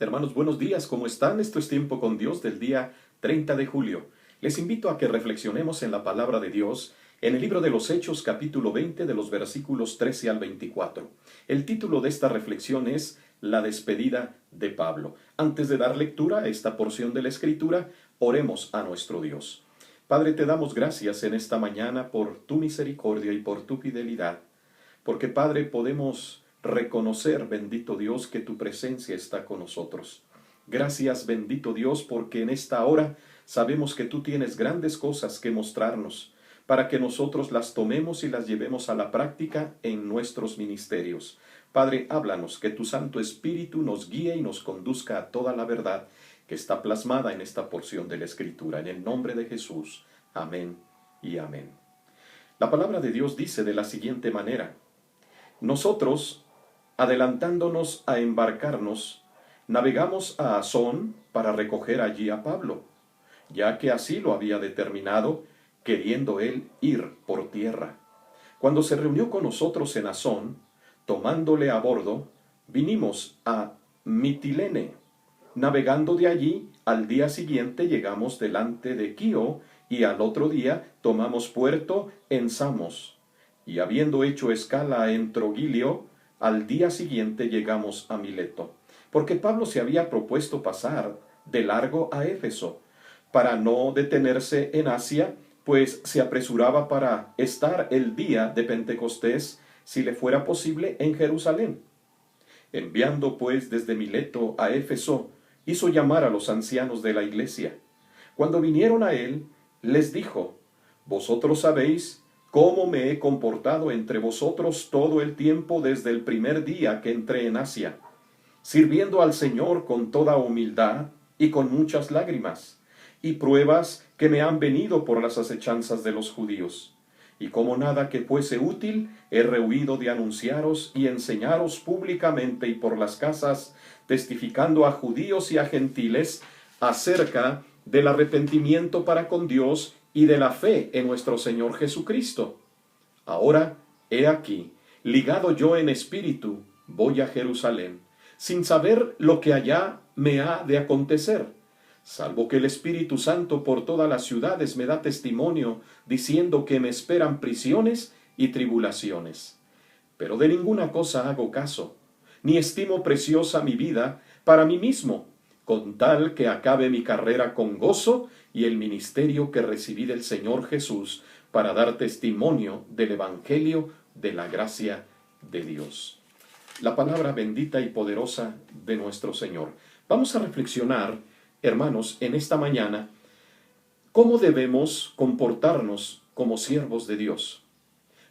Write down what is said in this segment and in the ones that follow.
Hermanos, buenos días, ¿cómo están? Esto es Tiempo con Dios del día 30 de julio. Les invito a que reflexionemos en la palabra de Dios en el libro de los Hechos, capítulo 20, de los versículos 13 al 24. El título de esta reflexión es La despedida de Pablo. Antes de dar lectura a esta porción de la Escritura, oremos a nuestro Dios. Padre, te damos gracias en esta mañana por tu misericordia y por tu fidelidad, porque Padre, podemos reconocer, bendito Dios, que tu presencia está con nosotros. Gracias, bendito Dios, porque en esta hora sabemos que tú tienes grandes cosas que mostrarnos, para que nosotros las tomemos y las llevemos a la práctica en nuestros ministerios. Padre, háblanos, que tu Santo Espíritu nos guíe y nos conduzca a toda la verdad que está plasmada en esta porción de la Escritura. En el nombre de Jesús. Amén y amén. La palabra de Dios dice de la siguiente manera: nosotros, adelantándonos a embarcarnos, navegamos a Asón para recoger allí a Pablo, ya que así lo había determinado, queriendo él ir por tierra. Cuando se reunió con nosotros en Asón, tomándole a bordo, vinimos a Mitilene. Navegando de allí, al día siguiente llegamos delante de Quío, y al otro día tomamos puerto en Samos. Y habiendo hecho escala en Trogilio, al día siguiente llegamos a Mileto, porque Pablo se había propuesto pasar de largo a Éfeso, para no detenerse en Asia, pues se apresuraba para estar el día de Pentecostés, si le fuera posible, en Jerusalén. Enviando pues desde Mileto a Éfeso, hizo llamar a los ancianos de la iglesia. Cuando vinieron a él, les dijo: vosotros sabéis cómo me he comportado entre vosotros todo el tiempo desde el primer día que entré en Asia, sirviendo al Señor con toda humildad y con muchas lágrimas, y pruebas que me han venido por las asechanzas de los judíos. Y como nada que fuese útil, he rehuido de anunciaros y enseñaros públicamente y por las casas, testificando a judíos y a gentiles acerca del arrepentimiento para con Dios y de la fe en nuestro Señor Jesucristo. Ahora, he aquí, ligado yo en espíritu, voy a Jerusalén, sin saber lo que allá me ha de acontecer, salvo que el Espíritu Santo por todas las ciudades me da testimonio, diciendo que me esperan prisiones y tribulaciones. Pero de ninguna cosa hago caso, ni estimo preciosa mi vida para mí mismo, con tal que acabe mi carrera con gozo y el ministerio que recibí del Señor Jesús, para dar testimonio del Evangelio de la gracia de Dios. La palabra bendita y poderosa de nuestro Señor. Vamos a reflexionar, hermanos, en esta mañana, cómo debemos comportarnos como siervos de Dios.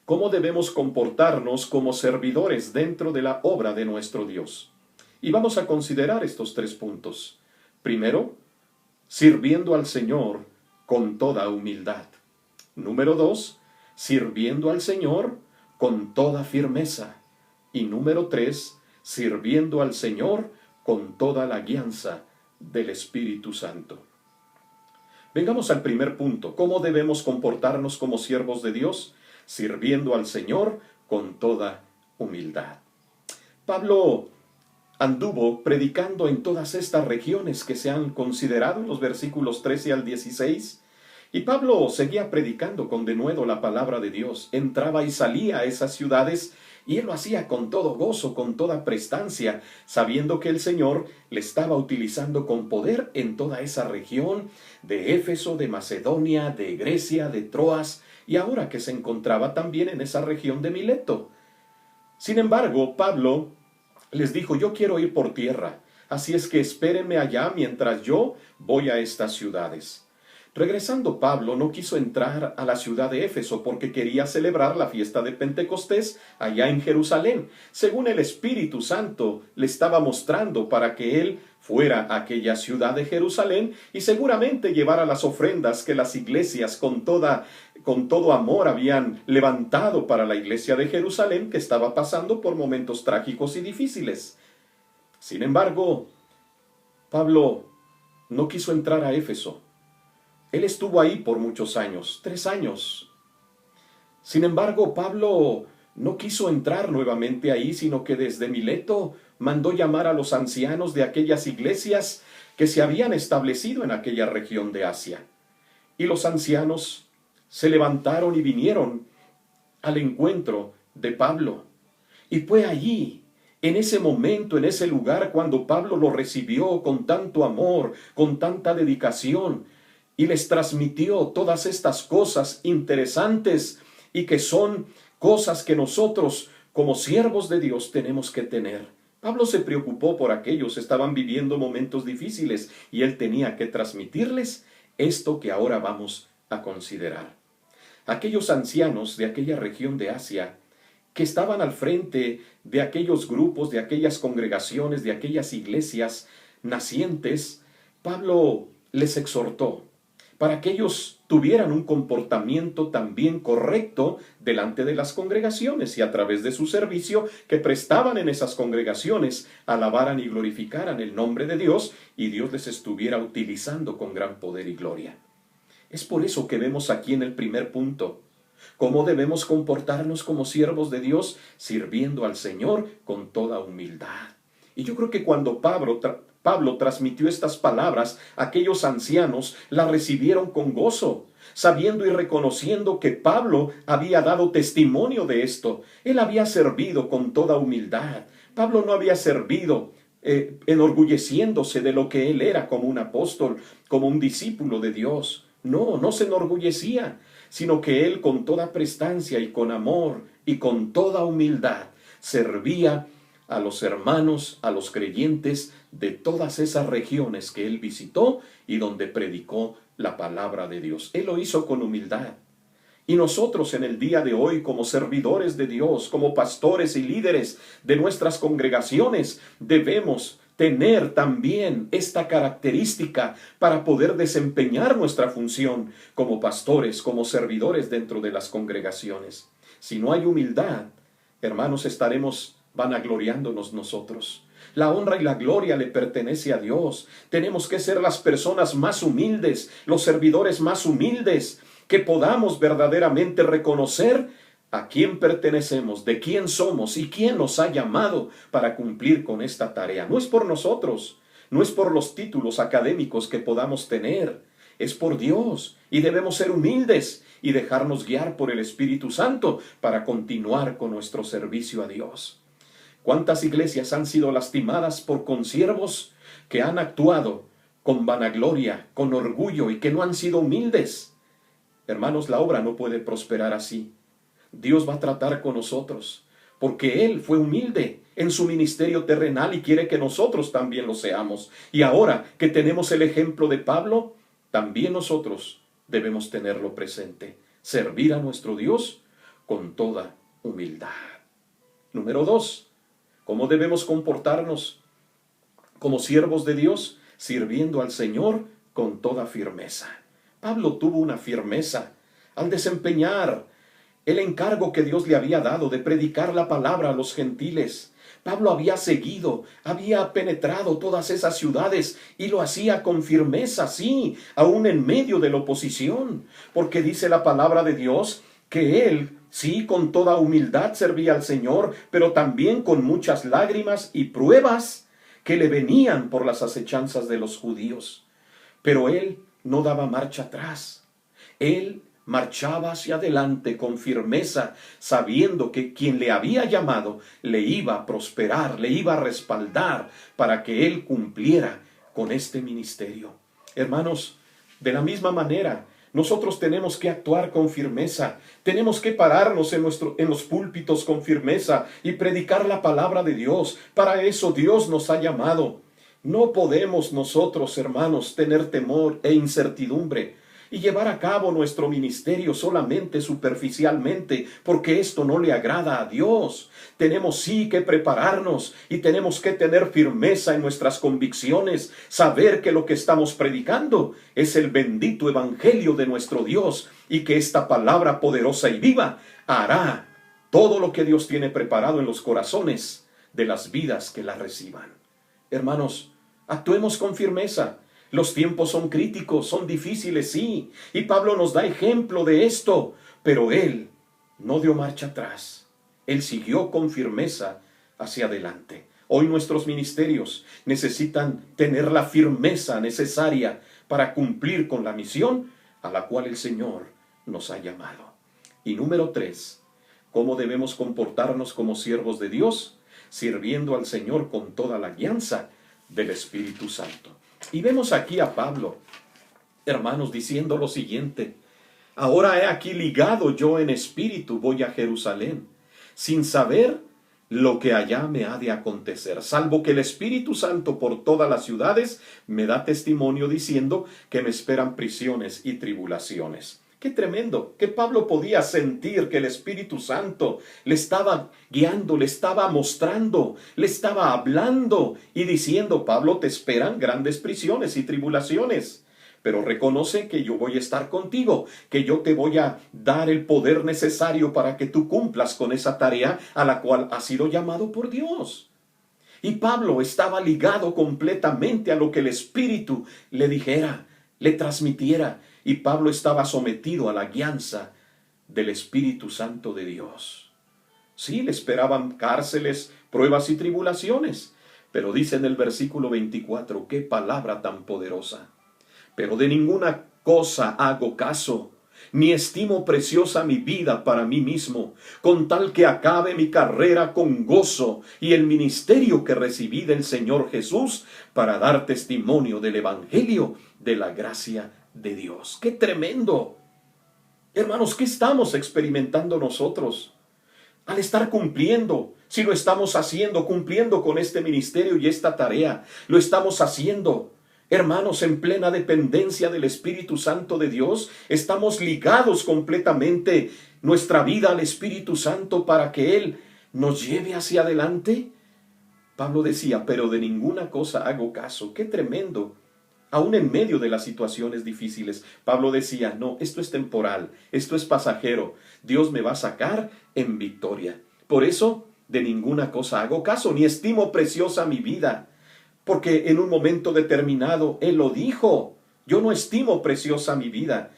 Cómo debemos comportarnos como servidores dentro de la obra de nuestro Dios. Y vamos a considerar estos 3 puntos. Primero, sirviendo al Señor con toda humildad. Número 2, sirviendo al Señor con toda firmeza. Y número 3, sirviendo al Señor con toda la guianza del Espíritu Santo. Vengamos al primer punto. ¿Cómo debemos comportarnos como siervos de Dios? Sirviendo al Señor con toda humildad. Pablo anduvo predicando en todas estas regiones que se han considerado en los versículos 13 al 16, y Pablo seguía predicando con denuedo la palabra de Dios. Entraba y salía a esas ciudades, y él lo hacía con todo gozo, con toda prestancia, sabiendo que el Señor le estaba utilizando con poder en toda esa región de Éfeso, de Macedonia, de Grecia, de Troas, y ahora que se encontraba también en esa región de Mileto. Sin embargo, Pablo les dijo: yo quiero ir por tierra, así es que espérenme allá mientras yo voy a estas ciudades. Regresando, Pablo no quiso entrar a la ciudad de Éfeso porque quería celebrar la fiesta de Pentecostés allá en Jerusalén, según el Espíritu Santo le estaba mostrando, para que él fuera a aquella ciudad de Jerusalén y seguramente llevara las ofrendas que las iglesias con todo amor habían levantado para la iglesia de Jerusalén, que estaba pasando por momentos trágicos y difíciles. Sin embargo, Pablo no quiso entrar a Éfeso. Él estuvo ahí por muchos años, 3 años. Sin embargo, Pablo no quiso entrar nuevamente ahí, sino que desde Mileto mandó llamar a los ancianos de aquellas iglesias que se habían establecido en aquella región de Asia. Y los ancianos se levantaron y vinieron al encuentro de Pablo. Y fue allí, en ese momento, en ese lugar, cuando Pablo lo recibió con tanto amor, con tanta dedicación, y les transmitió todas estas cosas interesantes y que son cosas que nosotros, como siervos de Dios, tenemos que tener. Pablo se preocupó por aquellos, estaban viviendo momentos difíciles y él tenía que transmitirles esto que ahora vamos a considerar. Aquellos ancianos de aquella región de Asia que estaban al frente de aquellos grupos, de aquellas congregaciones, de aquellas iglesias nacientes, Pablo les exhortó para que ellos tuvieran un comportamiento también correcto delante de las congregaciones y a través de su servicio que prestaban en esas congregaciones, alabaran y glorificaran el nombre de Dios y Dios les estuviera utilizando con gran poder y gloria. Es por eso que vemos aquí en el primer punto cómo debemos comportarnos como siervos de Dios, sirviendo al Señor con toda humildad. Y yo creo que cuando Pablo transmitió estas palabras, aquellos ancianos la recibieron con gozo, sabiendo y reconociendo que Pablo había dado testimonio de esto. Él había servido con toda humildad. Pablo no había servido enorgulleciéndose de lo que él era como un apóstol, como un discípulo de Dios. No se enorgullecía, sino que él con toda prestancia y con amor y con toda humildad servía a los hermanos, a los creyentes de todas esas regiones que él visitó y donde predicó la palabra de Dios. Él lo hizo con humildad. Y nosotros en el día de hoy, como servidores de Dios, como pastores y líderes de nuestras congregaciones, debemos tener también esta característica para poder desempeñar nuestra función como pastores, como servidores dentro de las congregaciones. Si no hay humildad, hermanos, estaremos vanagloriándonos nosotros. La honra y la gloria le pertenece a Dios. Tenemos que ser las personas más humildes, los servidores más humildes, que podamos verdaderamente reconocer a quién pertenecemos, de quién somos y quién nos ha llamado para cumplir con esta tarea. No es por nosotros, no es por los títulos académicos que podamos tener, es por Dios, y debemos ser humildes y dejarnos guiar por el Espíritu Santo para continuar con nuestro servicio a Dios. ¿Cuántas iglesias han sido lastimadas por consiervos que han actuado con vanagloria, con orgullo y que no han sido humildes? Hermanos, la obra no puede prosperar así. Dios va a tratar con nosotros, porque Él fue humilde en su ministerio terrenal y quiere que nosotros también lo seamos. Y ahora que tenemos el ejemplo de Pablo, también nosotros debemos tenerlo presente. Servir a nuestro Dios con toda humildad. Número 2. ¿Cómo debemos comportarnos como siervos de Dios? Sirviendo al Señor con toda firmeza. Pablo tuvo una firmeza al desempeñar el encargo que Dios le había dado de predicar la palabra a los gentiles. Pablo había seguido, había penetrado todas esas ciudades y lo hacía con firmeza, sí, aún en medio de la oposición, porque dice la palabra de Dios que él, sí, con toda humildad servía al Señor, pero también con muchas lágrimas y pruebas que le venían por las acechanzas de los judíos. Pero él no daba marcha atrás. Él marchaba hacia adelante con firmeza, sabiendo que quien le había llamado le iba a prosperar, le iba a respaldar para que él cumpliera con este ministerio. Hermanos, de la misma manera, nosotros tenemos que actuar con firmeza, tenemos que pararnos en los púlpitos con firmeza y predicar la palabra de Dios. Para eso Dios nos ha llamado. No podemos nosotros, hermanos, tener temor e incertidumbre y llevar a cabo nuestro ministerio solamente superficialmente, porque esto no le agrada a Dios. Tenemos sí que prepararnos y tenemos que tener firmeza en nuestras convicciones, saber que lo que estamos predicando es el bendito evangelio de nuestro Dios y que esta palabra poderosa y viva hará todo lo que Dios tiene preparado en los corazones de las vidas que la reciban. Hermanos, actuemos con firmeza. Los tiempos son críticos, son difíciles, sí, y Pablo nos da ejemplo de esto, pero él no dio marcha atrás. Él siguió con firmeza hacia adelante. Hoy nuestros ministerios necesitan tener la firmeza necesaria para cumplir con la misión a la cual el Señor nos ha llamado. Y número 3, ¿cómo debemos comportarnos como siervos de Dios? Sirviendo al Señor con toda la guianza del Espíritu Santo. Y vemos aquí a Pablo, hermanos, diciendo lo siguiente: ahora he aquí ligado yo en espíritu, voy a Jerusalén, sin saber lo que allá me ha de acontecer, salvo que el Espíritu Santo por todas las ciudades me da testimonio diciendo que me esperan prisiones y tribulaciones. ¡Qué tremendo! Que Pablo podía sentir que el Espíritu Santo le estaba guiando, le estaba mostrando, le estaba hablando y diciendo: Pablo, te esperan grandes prisiones y tribulaciones. Pero reconoce que yo voy a estar contigo, que yo te voy a dar el poder necesario para que tú cumplas con esa tarea a la cual has sido llamado por Dios. Y Pablo estaba ligado completamente a lo que el Espíritu le dijera, le transmitiera. Y Pablo estaba sometido a la guianza del Espíritu Santo de Dios. Sí, le esperaban cárceles, pruebas y tribulaciones. Pero dice en el versículo 24, qué palabra tan poderosa: pero de ninguna cosa hago caso, ni estimo preciosa mi vida para mí mismo, con tal que acabe mi carrera con gozo y el ministerio que recibí del Señor Jesús para dar testimonio del Evangelio de la gracia de Dios. ¡Qué tremendo! Hermanos, ¿qué estamos experimentando nosotros al estar cumpliendo? Si lo estamos haciendo, cumpliendo con este ministerio y esta tarea, lo estamos haciendo, hermanos, en plena dependencia del Espíritu Santo de Dios. Estamos ligados completamente nuestra vida al Espíritu Santo para que Él nos lleve hacia adelante. Pablo decía, pero de ninguna cosa hago caso. ¡Qué tremendo! Aún en medio de las situaciones difíciles, Pablo decía, no, esto es temporal, esto es pasajero. Dios me va a sacar en victoria. Por eso, de ninguna cosa hago caso, ni estimo preciosa mi vida. Porque en un momento determinado Él lo dijo: yo no estimo preciosa mi vida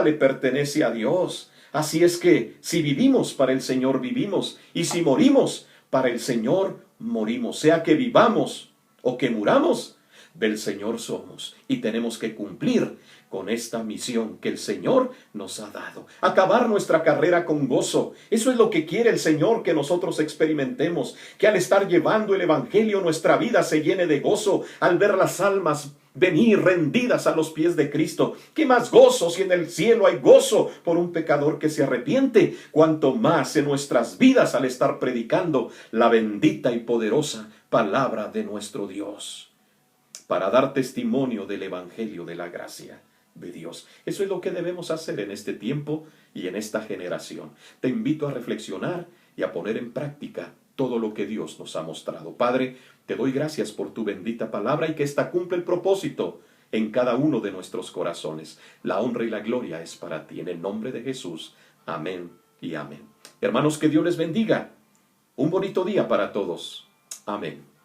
le pertenece a Dios. Así es que si vivimos, para el Señor vivimos, y si morimos, para el Señor morimos. Sea que vivamos o que muramos, del Señor somos, y tenemos que cumplir con esta misión que el Señor nos ha dado. Acabar nuestra carrera con gozo. Eso es lo que quiere el Señor, que nosotros experimentemos, que al estar llevando el Evangelio nuestra vida se llene de gozo al ver las almas venir rendidas a los pies de Cristo. ¿Qué más gozo si en el cielo hay gozo por un pecador que se arrepiente? Cuanto más en nuestras vidas al estar predicando la bendita y poderosa palabra de nuestro Dios, para dar testimonio del Evangelio de la gracia de Dios. Eso es lo que debemos hacer en este tiempo y en esta generación. Te invito a reflexionar y a poner en práctica todo lo que Dios nos ha mostrado. Padre, te doy gracias por tu bendita palabra y que ésta cumple el propósito en cada uno de nuestros corazones. La honra y la gloria es para ti. En el nombre de Jesús. Amén y amén. Hermanos, que Dios les bendiga. Un bonito día para todos. Amén.